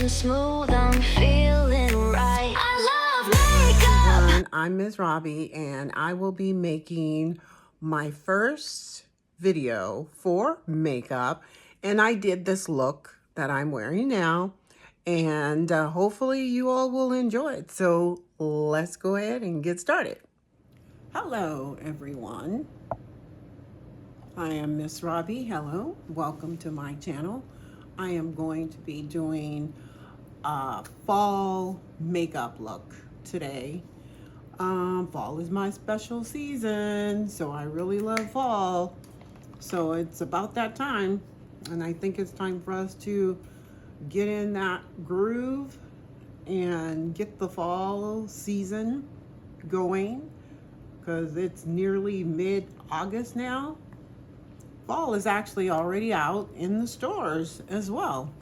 and smooth, I'm feeling right. I love makeup. Everyone, I'm Ms. Robbie, and I will be making my first video for makeup. And I did this look that I'm wearing now, and hopefully you all will enjoy it. So let's go ahead and get started. Hello, everyone. I am Miss Robbie. Hello, welcome to my channel. I am going to be doing a fall makeup look today. Fall is my special season, so I really love fall. So it's about that time, and I think it's time for us to get in that groove and get the fall season going, because it's nearly mid-August now. Fall is actually already out in the stores as well.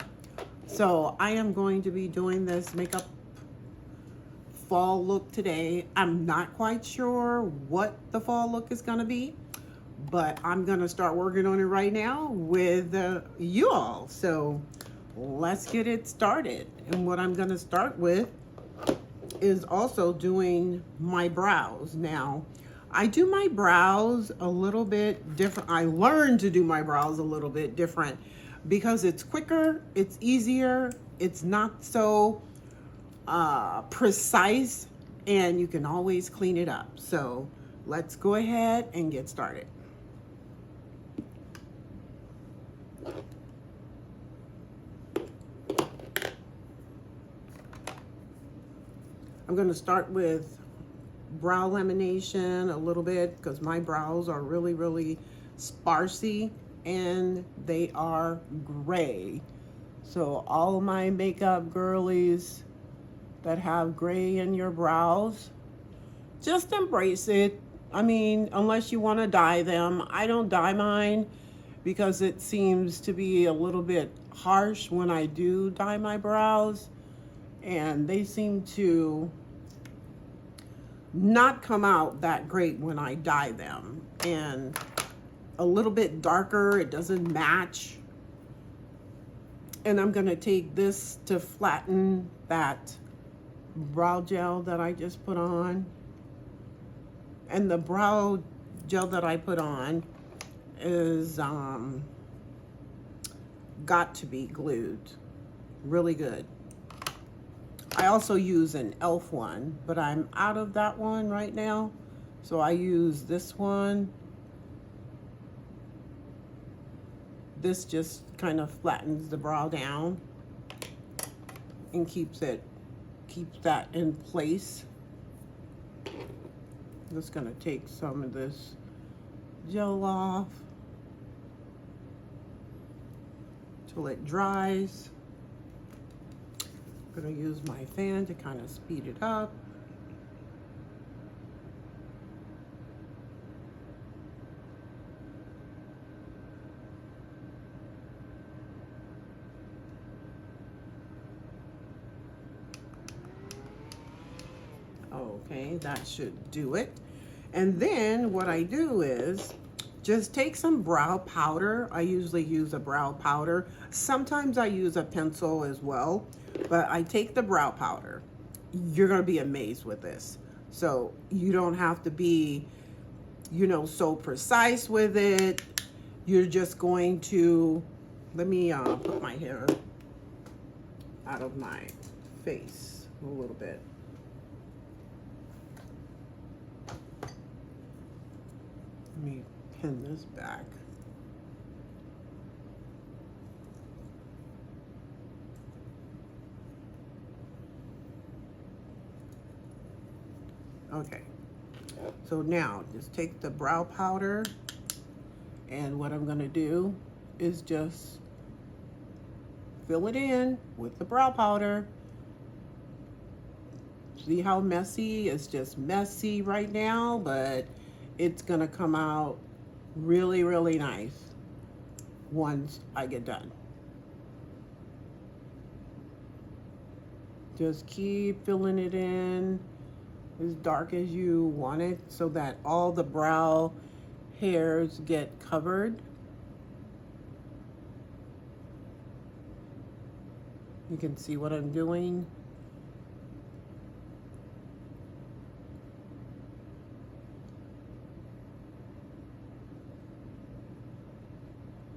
So I am going to be doing this makeup fall look today. I'm not quite sure what the fall look is going to be, but I'm going to start working on it right now with you all. So let's get it started. And what I'm going to start with is also doing my brows. Now, I do my brows a little bit different. I learned to do my brows a little bit different because it's quicker, it's easier, it's not so precise, and you can always clean it up. So let's go ahead and get started. I'm going to start with brow lamination a little bit because my brows are really sparsy and they are gray. So all my makeup girlies that have gray in your brows, just embrace it. I mean, unless you want to dye them. I don't dye mine because it seems to be a little bit harsh when I do dye my brows, and they seem to not come out that great when I dye them, and a little bit darker, it doesn't match. And I'm gonna take this to flatten that brow gel that I just put on. And the brow gel that I put on is got to be glued. Really good. I also use an e.l.f. one, but I'm out of that one right now. So I use this one. This just kind of flattens the brow down and keeps that in place. I'm just gonna take some of this gel off till it dries. I'm gonna use my fan to kind of speed it up. Okay, that should do it. And then what I do is just take some brow powder. I usually use a brow powder. Sometimes I use a pencil as well, but I take the brow powder. You're gonna be amazed with this. So you don't have to be, so precise with it. You're just going to, let me put my hair out of my face a little bit. Let me pin this back. Okay, so now just take the brow powder, and what I'm gonna do is just fill it in with the brow powder. See how messy? It's just messy right now, but it's gonna come out really nice once I get done. Just keep filling it in as dark as you want it so that all the brow hairs get covered. You can see what I'm doing.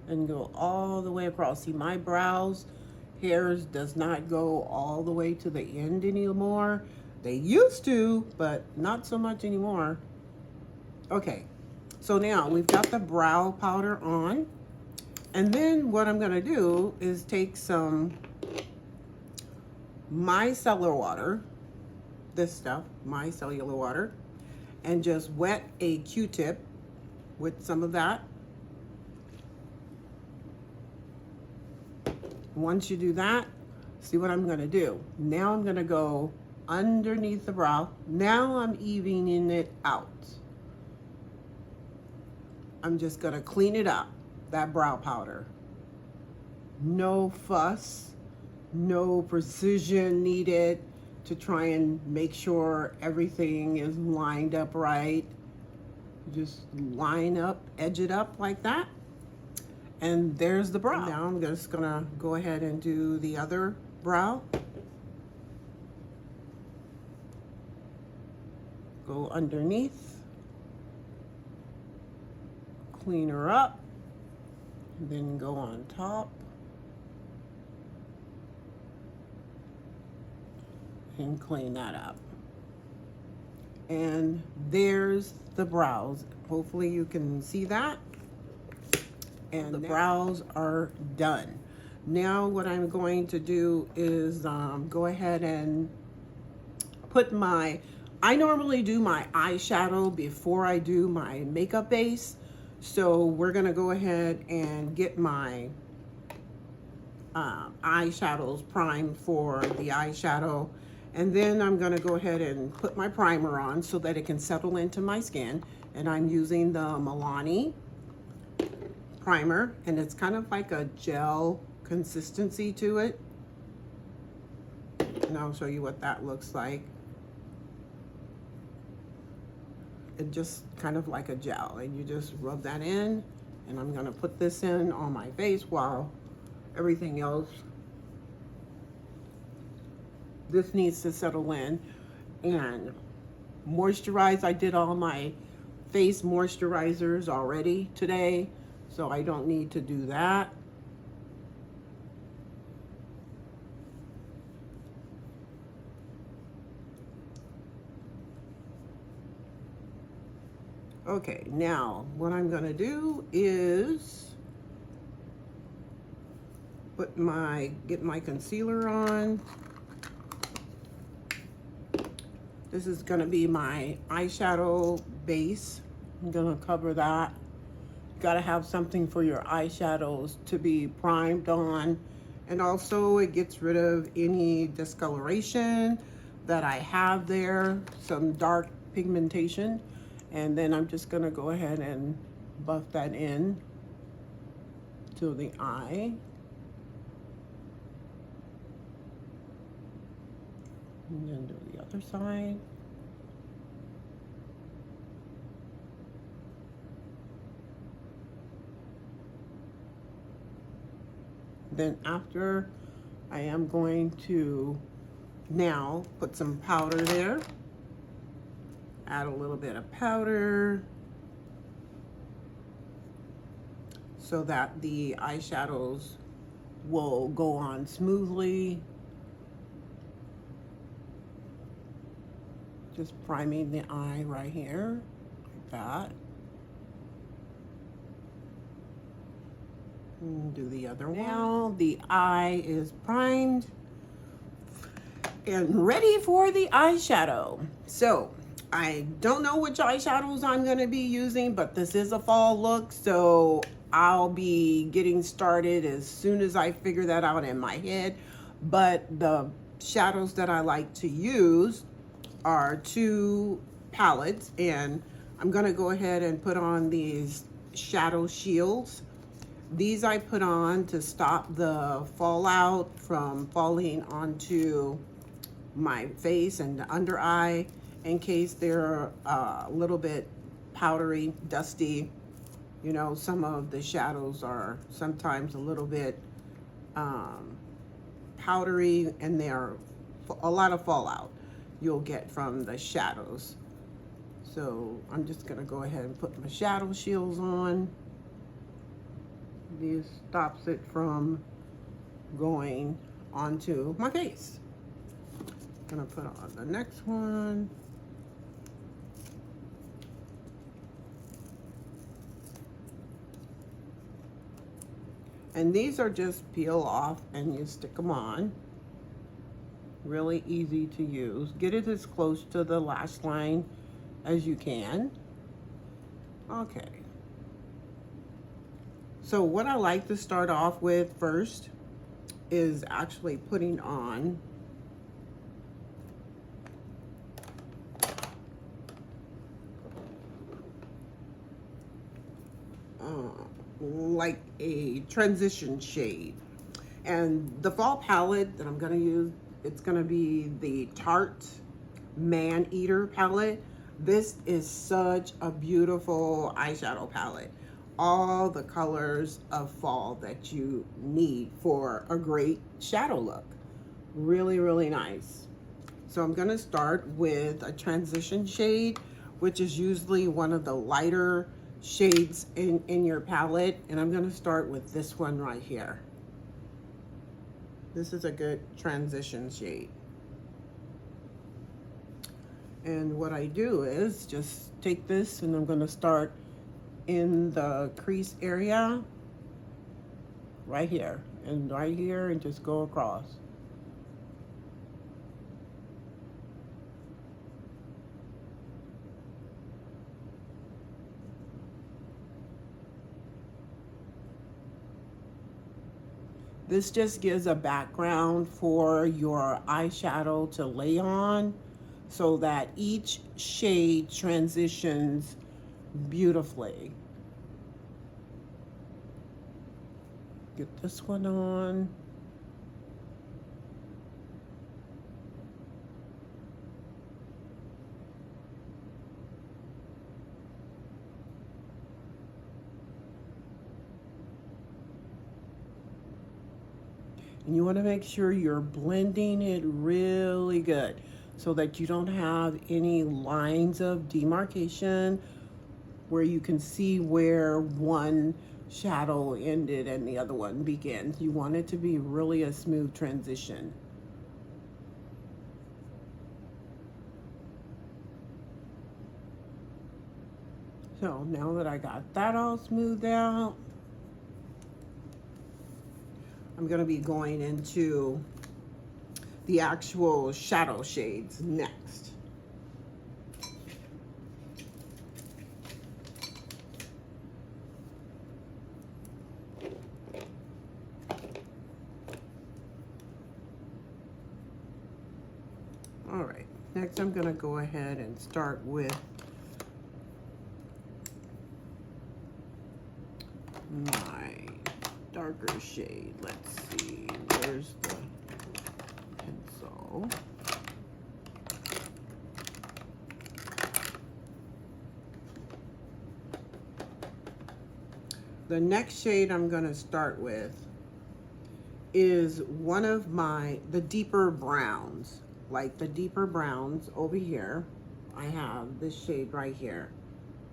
And go all the way across. See, my brows hairs does not go all the way to the end anymore. They used to, but not so much anymore. Okay, so now we've got the brow powder on. And then what I'm gonna do is take some micellar water, this stuff, micellar water, and just wet a Q-tip with some of that. Once you do that, see what I'm gonna do. Now I'm gonna go underneath the brow. Now I'm evening it out. I'm just gonna clean it up, that brow powder. No fuss, no precision needed to try and make sure everything is lined up right. Just line up, edge it up like that. And there's the brow. Now I'm just gonna go ahead and do the other brow. Go underneath, clean her up, and then go on top. And clean that up. And there's the brows. Hopefully you can see that. And the brows are done. Now what I'm going to do is go ahead and put I normally do my eyeshadow before I do my makeup base. So we're gonna go ahead and get my eyeshadows primed for the eyeshadow. And then I'm gonna go ahead and put my primer on so that it can settle into my skin. And I'm using the Milani primer, and it's kind of like a gel consistency to it. And I'll show you what that looks like. It just kind of like a gel, and you just rub that in. And I'm gonna put this in on my face while everything else, this needs to settle in. And moisturize, I did all my face moisturizers already today, so I don't need to do that. Okay, now what I'm gonna do is get my concealer on. This is gonna be my eyeshadow base. I'm gonna cover that. You gotta have something for your eyeshadows to be primed on. And also it gets rid of any discoloration that I have there, some dark pigmentation. And then I'm just gonna go ahead and buff that in to the eye. And then do the other side. Then after, I am going to now put some powder there. Add a little bit of powder so that the eyeshadows will go on smoothly. Just priming the eye right here, like that. And do the other one. Now the eye is primed and ready for the eyeshadow. So I don't know which eyeshadows I'm gonna be using, but this is a fall look, so I'll be getting started as soon as I figure that out in my head. But the shadows that I like to use are 2 palettes, and I'm gonna go ahead and put on these shadow shields. These I put on to stop the fallout from falling onto my face and the under eye, in case they're a little bit powdery, dusty. You know, some of the shadows are sometimes a little bit powdery, and they are a lot of fallout you'll get from the shadows. So I'm just gonna go ahead and put my shadow shields on. This stops it from going onto my face. Gonna put on the next one. And these are just peel off and you stick them on. Really easy to use. Get it as close to the lash line as you can. Okay. So what I like to start off with first is actually putting on like a transition shade. And the fall palette that I'm gonna use, it's gonna be the Tarte Man Eater palette. This is such a beautiful eyeshadow palette. All the colors of fall that you need for a great shadow look. Really, really nice. So I'm gonna start with a transition shade, which is usually one of the lighter shades in your palette. And I'm gonna start with this one right here. This is a good transition shade. And what I do is just take this and I'm gonna start in the crease area right here and just go across. This just gives a background for your eyeshadow to lay on so that each shade transitions beautifully. Get this one on. And you want to make sure you're blending it really good so that you don't have any lines of demarcation where you can see where one shadow ended and the other one begins. You want it to be really a smooth transition. So now that I got that all smoothed out, I'm going to be going into the actual shadow shades next. All right, next I'm going to go ahead and start with my darker shade. Let's see, where's the pencil? The next shade I'm going to start with is one of the deeper browns. Like the deeper browns over here. I have this shade right here.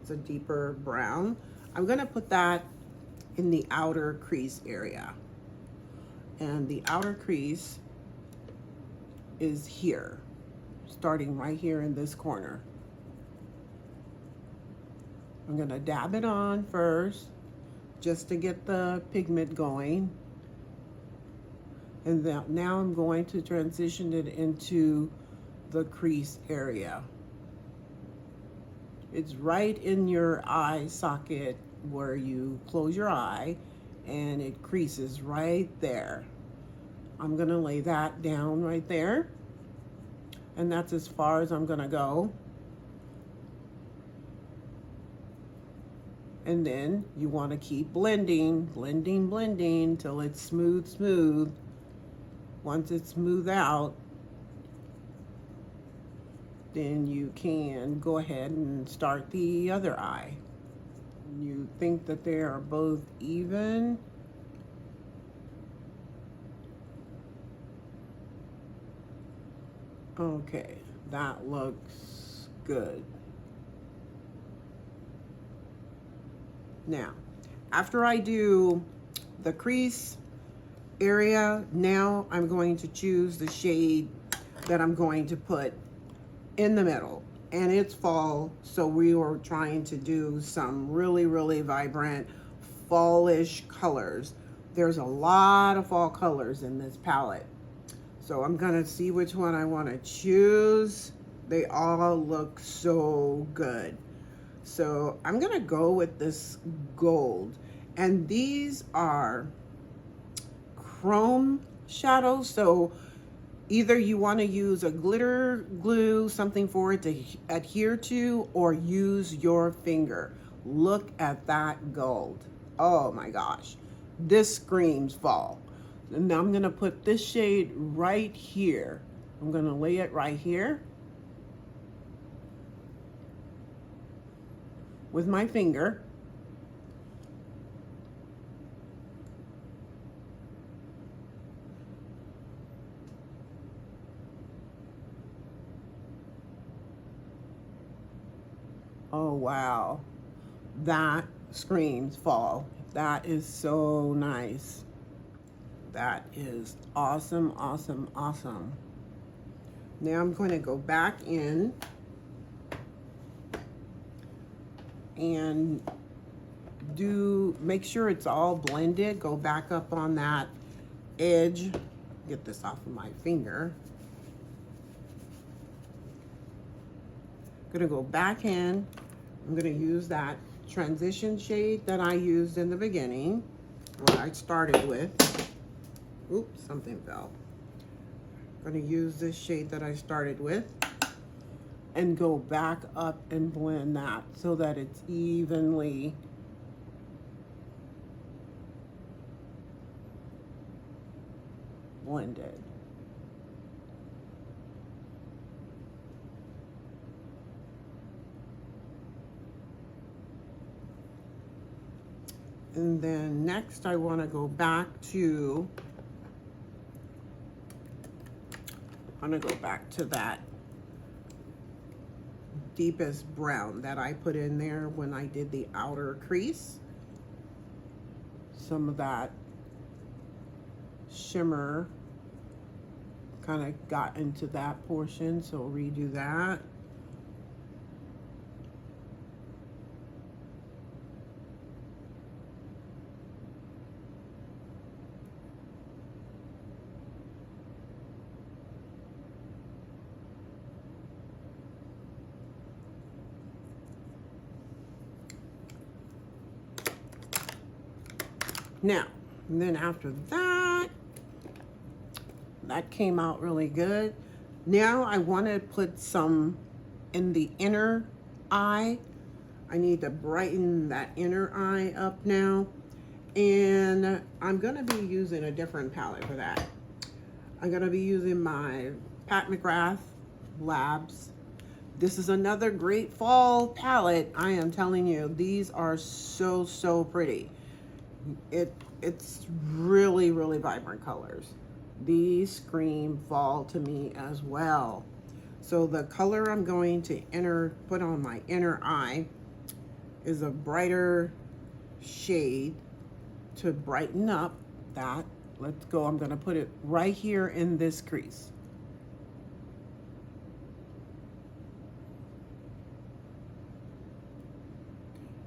It's a deeper brown. I'm going to put that in the outer crease area. And the outer crease is here, starting right here in this corner. I'm gonna dab it on first, just to get the pigment going. And then now I'm going to transition it into the crease area. It's right in your eye socket where you close your eye, and it creases right there. I'm gonna lay that down right there, and that's as far as I'm gonna go. And then you want to keep blending, blending, blending till it's smooth, smooth. Once it's smooth out, then you can go ahead and start the other eye. You think that they are both even. Okay, that looks good. Now, after I do the crease area, now I'm going to choose the shade that I'm going to put in the middle. And it's fall, so we were trying to do some really, really vibrant fallish colors. There's a lot of fall colors in this palette. So I'm gonna see which one I wanna choose. They all look so good. So I'm gonna go with this gold. And these are chrome shadows. So either you wanna use a glitter glue, something for it to adhere to, or use your finger. Look at that gold. Oh my gosh, this screams fall. And now I'm gonna put this shade right here. I'm gonna lay it right here with my finger. Oh wow, that screams fall. That is so nice. That is awesome, awesome, awesome. Now I'm going to go back in and make sure it's all blended. Go back up on that edge. Get this off of my finger. Gonna go back in. I'm gonna use that transition shade that I used in the beginning, what I started with. Oops, something fell. I'm gonna use this shade that I started with and go back up and blend that so that it's evenly blended. And then next I want to go back to, that deepest brown that I put in there when I did the outer crease. Some of that shimmer kind of got into that portion, so redo that. Now, and then after that, that came out really good. Now I want to put some in the inner eye. I need to brighten that inner eye up now. And I'm going to be using a different palette for that. I'm going to be using my Pat McGrath Labs. This is another great fall palette. I am telling you, these are so, so pretty. It's really, really vibrant colors. These scream fall to me as well. So the color I'm going to put on my inner eye is a brighter shade to brighten up that. Let's go. I'm going to put it right here in this crease.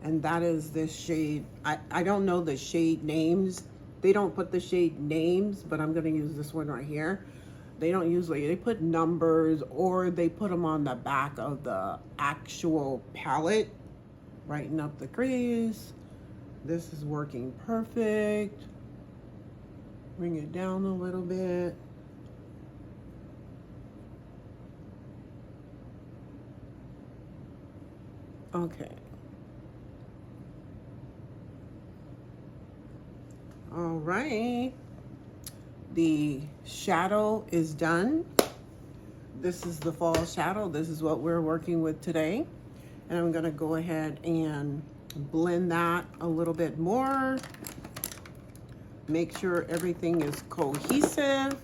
And that is this shade. I don't know the shade names. They don't put the shade names, but I'm going to use this one right here. They don't usually, they put numbers or they put them on the back of the actual palette. Brighten up the crease. This is working perfect. Bring it down a little bit. Okay. All right, the shadow is done. This is the fall shadow. This is what we're working with today. And I'm gonna go ahead and blend that a little bit more. Make sure everything is cohesive.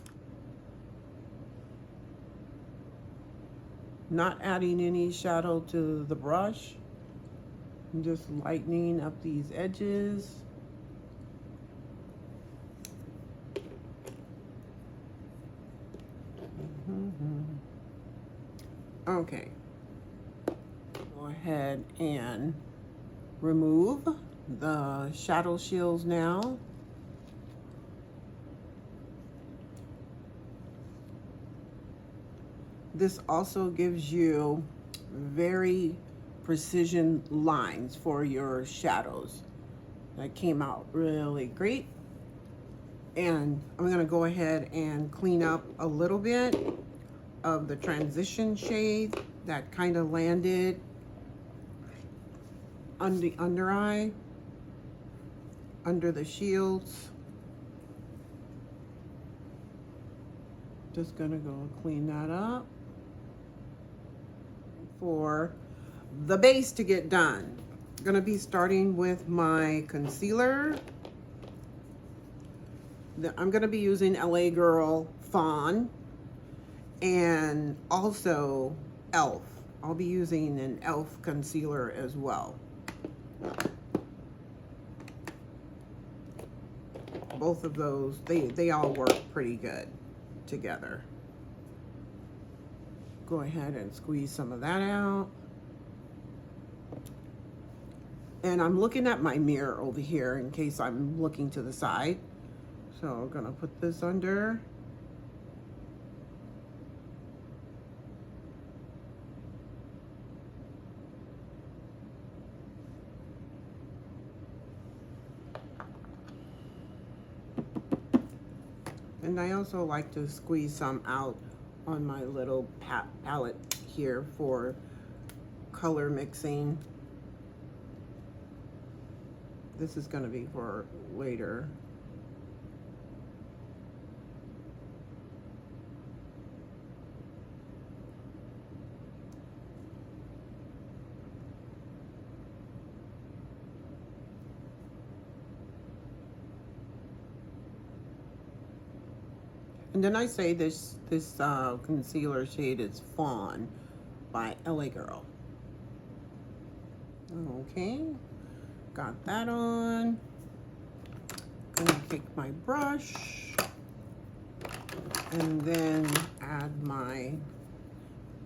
Not adding any shadow to the brush. I'm just lightening up these edges. Okay. Go ahead and remove the shadow shields now. This also gives you very precision lines for your shadows. That came out really great. And I'm going to go ahead and clean up a little bit of the transition shade that kind of landed on the under eye, under the shields. Just going to go clean that up for the base to get done. I'm going to be starting with my concealer. I'm going to be using LA Girl Fawn and also e.l.f. I'll be using an e.l.f. concealer as well. Both of those, they all work pretty good together. Go ahead and squeeze some of that out. And I'm looking at my mirror over here in case I'm looking to the side. So I'm gonna put this under. And I also like to squeeze some out on my little palette here for color mixing. This is going to be for later. And then I say this concealer shade is Fawn by LA Girl. Okay, got that on. Gonna take my brush and then add my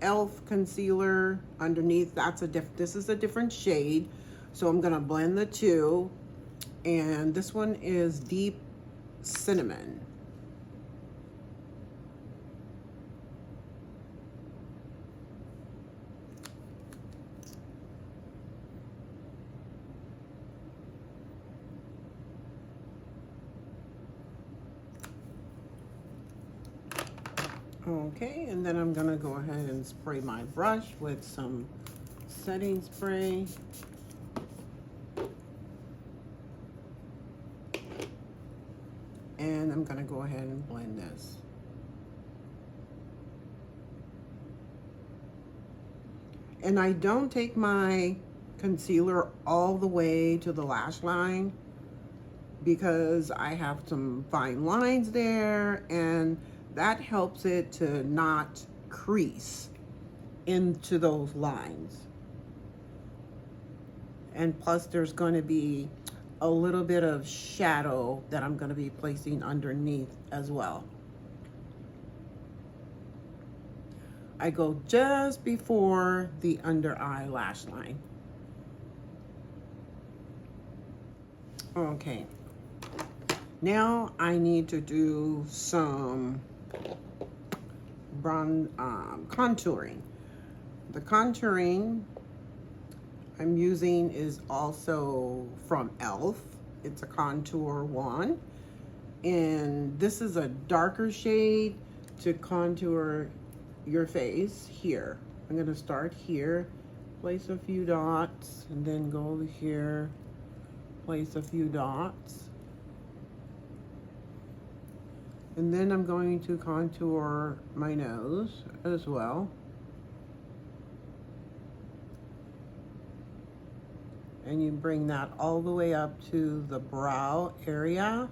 e.l.f. concealer underneath. This is a different shade, so I'm gonna blend the two. And this one is Deep Cinnamon. Okay, and then I'm gonna go ahead and spray my brush with some setting spray. And I'm gonna go ahead and blend this. And I don't take my concealer all the way to the lash line because I have some fine lines there, and that helps it to not crease into those lines. And plus there's going to be a little bit of shadow that I'm going to be placing underneath as well. I go just before the under eye lash line. Okay, now I need to do some brown contouring. The contouring I'm using is also from e.l.f. It's a contour one, and this is a darker shade to contour your face here. I'm going to start here, place a few dots, and then go over here, place a few dots. And then I'm going to contour my nose as well. And you bring that all the way up to the brow area.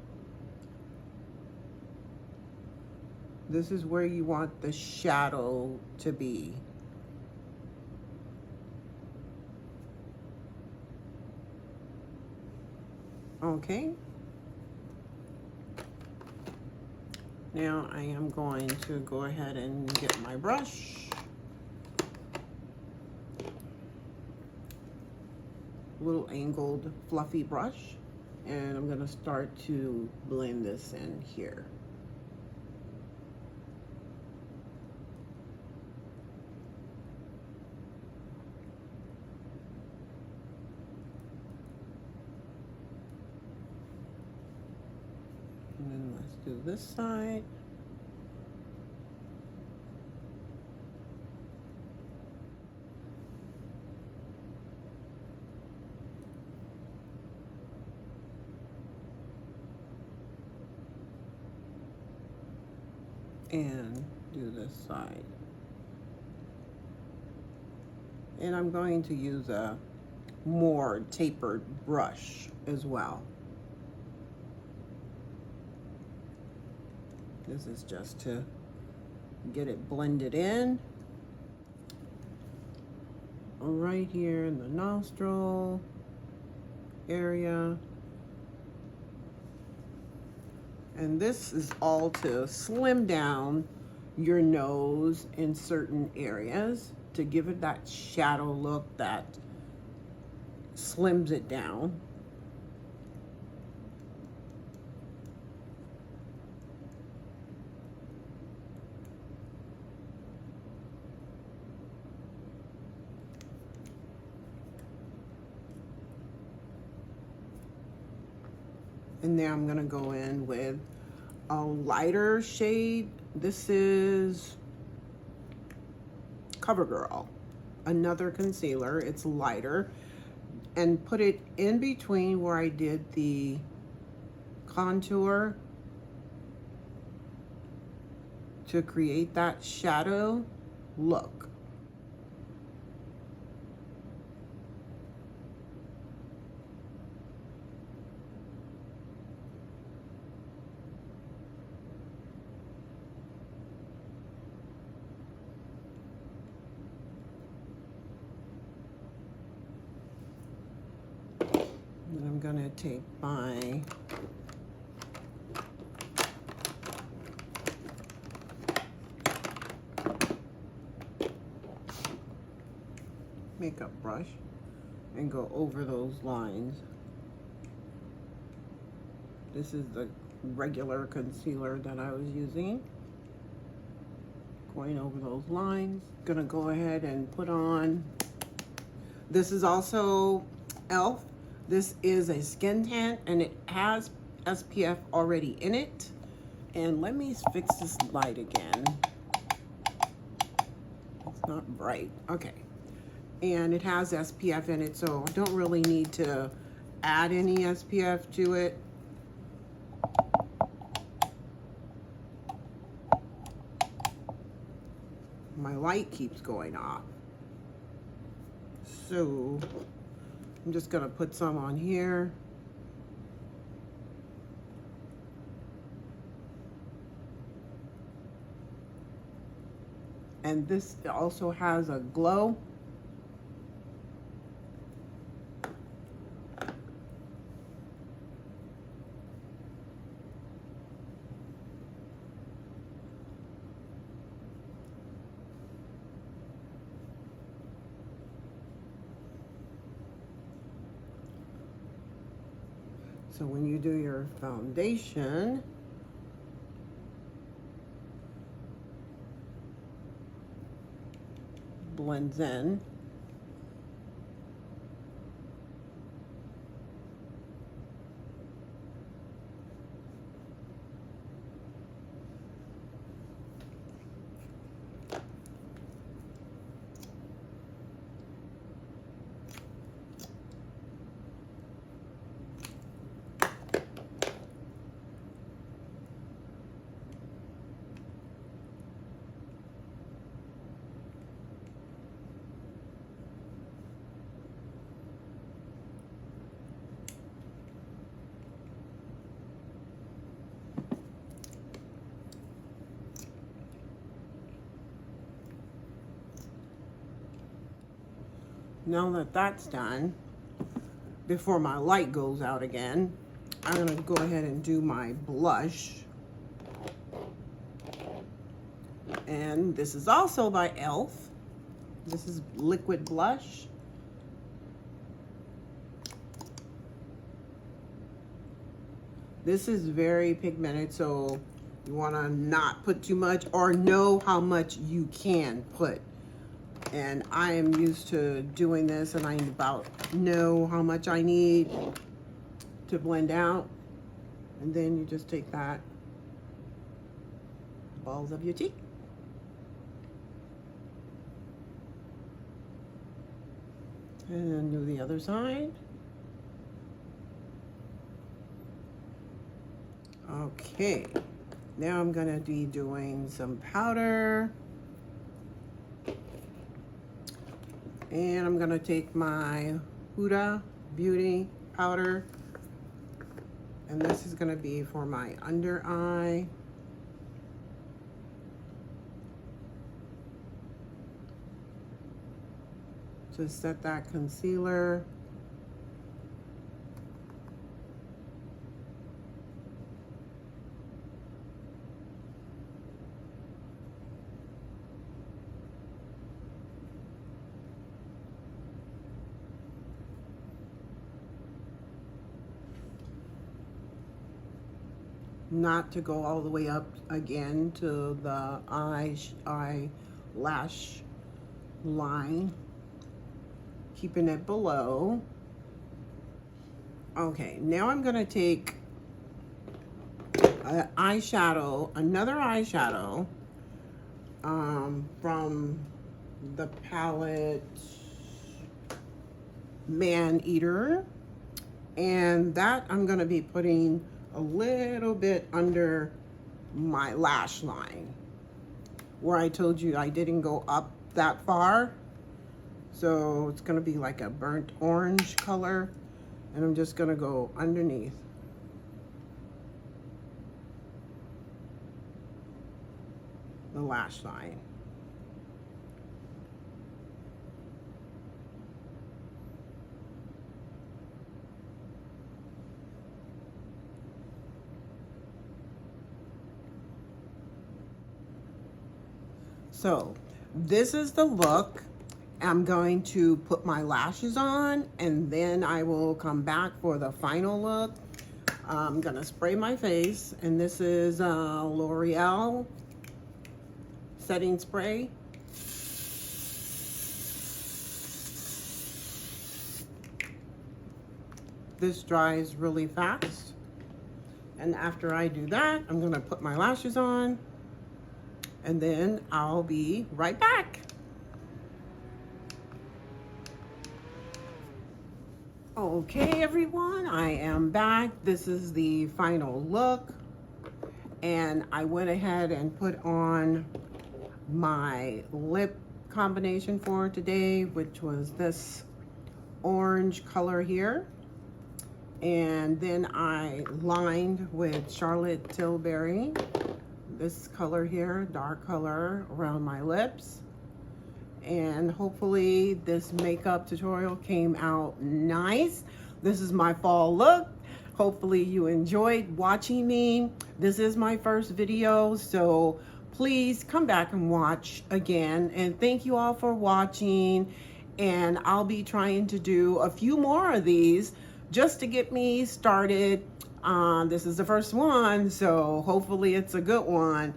This is where you want the shadow to be. Okay. Now I am going to go ahead and get my brush. Little angled fluffy brush. And I'm going to start to blend this in here. And then let's do this side. And do this side. And I'm going to use a more tapered brush as well. This is just to get it blended in. Right here in the nostril area. And this is all to slim down your nose in certain areas to give it that shadow look that slims it down. And now I'm gonna go in with a lighter shade. This is CoverGirl, another concealer. It's lighter, and put it in between where I did the contour to create that shadow look. And I'm gonna take my makeup brush and go over those lines. This is the regular concealer that I was using. Going over those lines. Gonna go ahead and put on, this is also e.l.f. This is a skin tint and it has SPF already in it. And let me fix this light again. It's not bright. Okay. And it has SPF in it, so I don't really need to add any SPF to it. My light keeps going off. So I'm just gonna put some on here. And this also has a glow. So when you do your foundation, blends in. Now that that's done, before my light goes out again, I'm going to go ahead and do my blush. And this is also by e.l.f. This is liquid blush. This is very pigmented, so you want to not put too much or know how much you can put. And I am used to doing this, and I about know how much I need to blend out. And then you just take that, balls of your cheek. And then do the other side. Okay, now I'm gonna be doing some powder. And I'm gonna take my Huda Beauty powder. And this is gonna be for my under eye. To set that concealer. Not to go all the way up again to the eyelash line. Keeping it below. Okay, now I'm gonna take an eyeshadow, another eyeshadow from the palette Man Eater, and that I'm gonna be putting a little bit under my lash line where I told you I didn't go up that far. So it's gonna be like a burnt orange color, and I'm just gonna go underneath. The lash line. So this is the look. I'm going to put my lashes on, and then I will come back for the final look. I'm gonna spray my face, and this is L'Oreal setting spray. This dries really fast. And after I do that, I'm gonna put my lashes on, and then I'll be right back. Okay, everyone, I am back. This is the final look, and I went ahead and put on my lip combination for today, which was this orange color here, and then I lined with Charlotte Tilbury, this color here, dark color around my lips. And hopefully this makeup tutorial came out nice. This is my fall look. Hopefully you enjoyed watching me. This is my first video, so please come back and watch again. And thank you all for watching. And I'll be trying to do a few more of these just to get me started. This is the first one, so hopefully it's a good one.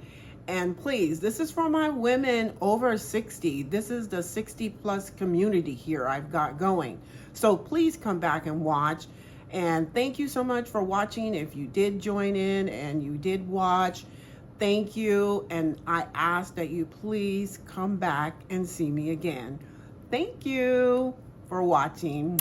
And please, this is for my women over 60. This is the 60+ community here I've got going. So please come back and watch. And thank you so much for watching. If you did join in and you did watch, thank you. And I ask that you please come back and see me again. Thank you for watching.